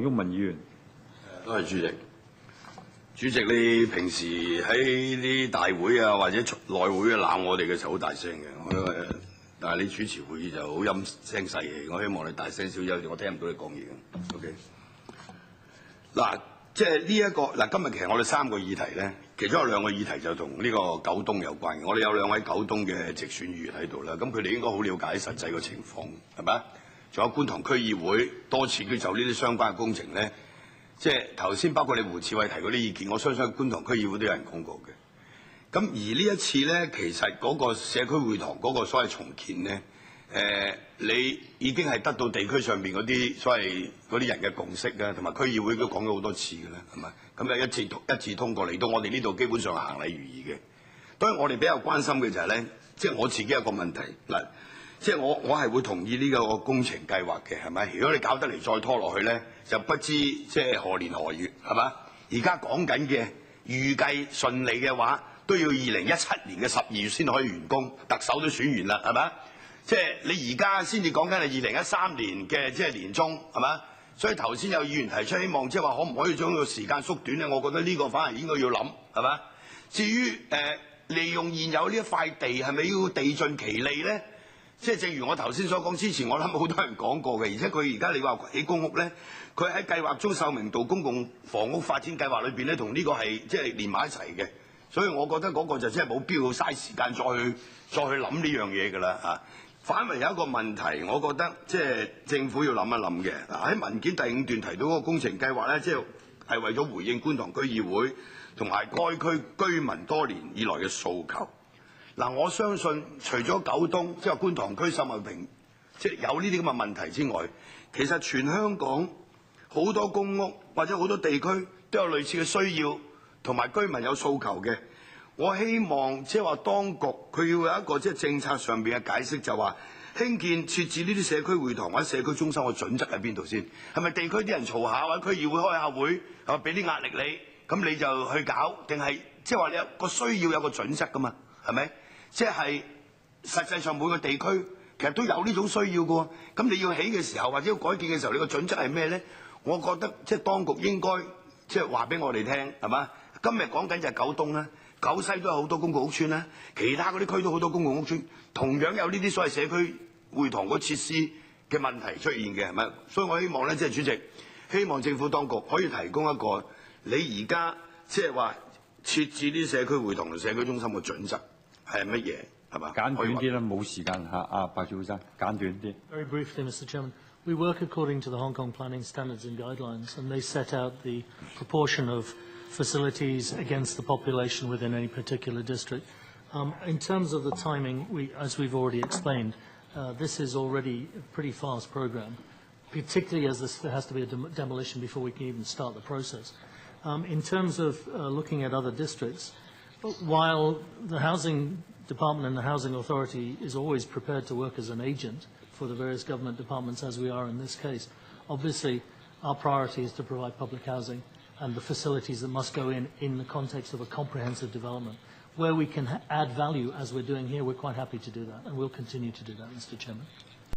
毓民議員。多謝主席。主席，你平時喺啲大會啊或者內會啊鬧我哋嘅時候好大聲嘅，但係你主持會議就好陰聲細氣。我希望你大聲少少，我聽唔到你講嘢嘅。OK。嗱，即係呢一個嗱，今日其實我哋3個議題咧，其中有2個議題就同呢個九東有關嘅。我哋有2位九東嘅直選議員喺度啦，咁佢哋應該好了解實際嘅情況，係咪？仲有觀塘區議會多次佢就呢啲相關嘅工程咧。即係頭先包括你胡志偉提嗰啲意見，我相信觀塘區議會都有人講過嘅。咁而呢一次咧，其實嗰個社區會堂嗰個所謂重建咧，你已經係得到地區上邊嗰啲所謂嗰啲人嘅共識啊，同埋區議會都講咗好多次嘅啦，係咪？咁就一致通過嚟到我哋呢度，基本上行禮如儀嘅。當然我哋比較關心嘅就係咧，即係我自己有個問題嗱。即係我係會同意呢個工程計劃嘅，係咪？如果你搞得嚟再拖落去咧，就不知即係何年何月，係嘛？而家講緊嘅預計順利嘅話，都要2017年嘅12月先可以完工，特首都選完啦，係咪？即係你而家先至講緊係2013年嘅即係年中，係嘛？所以頭先有議員提出希望，即係話可唔可以將個時間縮短咧？我覺得呢個反而應該要諗，係嘛？至於利用現有呢一塊地係咪要地盡其利咧？即係正如我頭先所講，之前我諗好多人講過嘅，而且佢而家你話起公屋咧，佢喺計劃中秀明道公共房屋發展計劃裏邊咧，同呢個係即係連埋一齊嘅，所以我覺得嗰個就真係冇必要嘥時間再去諗呢樣嘢㗎啦嚇。反為有一個問題，我覺得即係政府要諗一諗嘅。喺文件第5段提到嗰個工程計劃咧，即係為咗回應觀塘區議會同埋該區居民多年以來嘅訴求。嗱，我相信除咗九東，即係觀塘區、秀茂坪，即係有呢啲咁嘅問題之外，其實全香港好多公屋或者好多地區都有類似嘅需要，同埋居民有訴求嘅。我希望即係話當局佢要有一個即係政策上邊嘅解釋，就話興建設置呢啲社區會堂或者社區中心嘅準則喺邊度先？係咪地區啲人嘈下或者區議會開下會，係咪俾啲壓力你，咁你就去搞？定係即係話你有個需要有個準則㗎嘛？係咪？即係實際上每個地區其實都有呢種需要嘅喎，咁你要起嘅時候或者要改建嘅時候，你個準則係咩咧？我覺得即係當局應該即係話俾我哋聽，係嘛？今日講緊就係九東啦，九西都有好多公共屋邨啦，其他嗰啲區都好多公共屋邨，同樣有呢啲所謂社區會堂嗰設施嘅問題出現嘅，係咪？所以我希望咧，即係主席，希望政府當局可以提供一個你而家即係話設置啲社區會堂同社區中心嘅準則。係乜嘢係嘛？簡短啲啦，冇時間嚇。白少生，簡短啲。Very briefly, Mr. Chairman. We work according to the Hong Kong Planning Standards and Guidelines, and they set out the proportion of facilities against the population within any particular district. In terms of the timing, as we've already explained, this is already a pretty fast program, particularly as there has to be a demolition before we can even start the process. In terms of looking at other districts, while the Housing Department and the Housing Authority is always prepared to work as an agent for the various government departments, as we are in this case, obviously our priority is to provide public housing and the facilities that must go in the context of a comprehensive development. Where we can add value, as we're doing here, we're quite happy to do that, and we'll continue to do that, Mr. Chairman.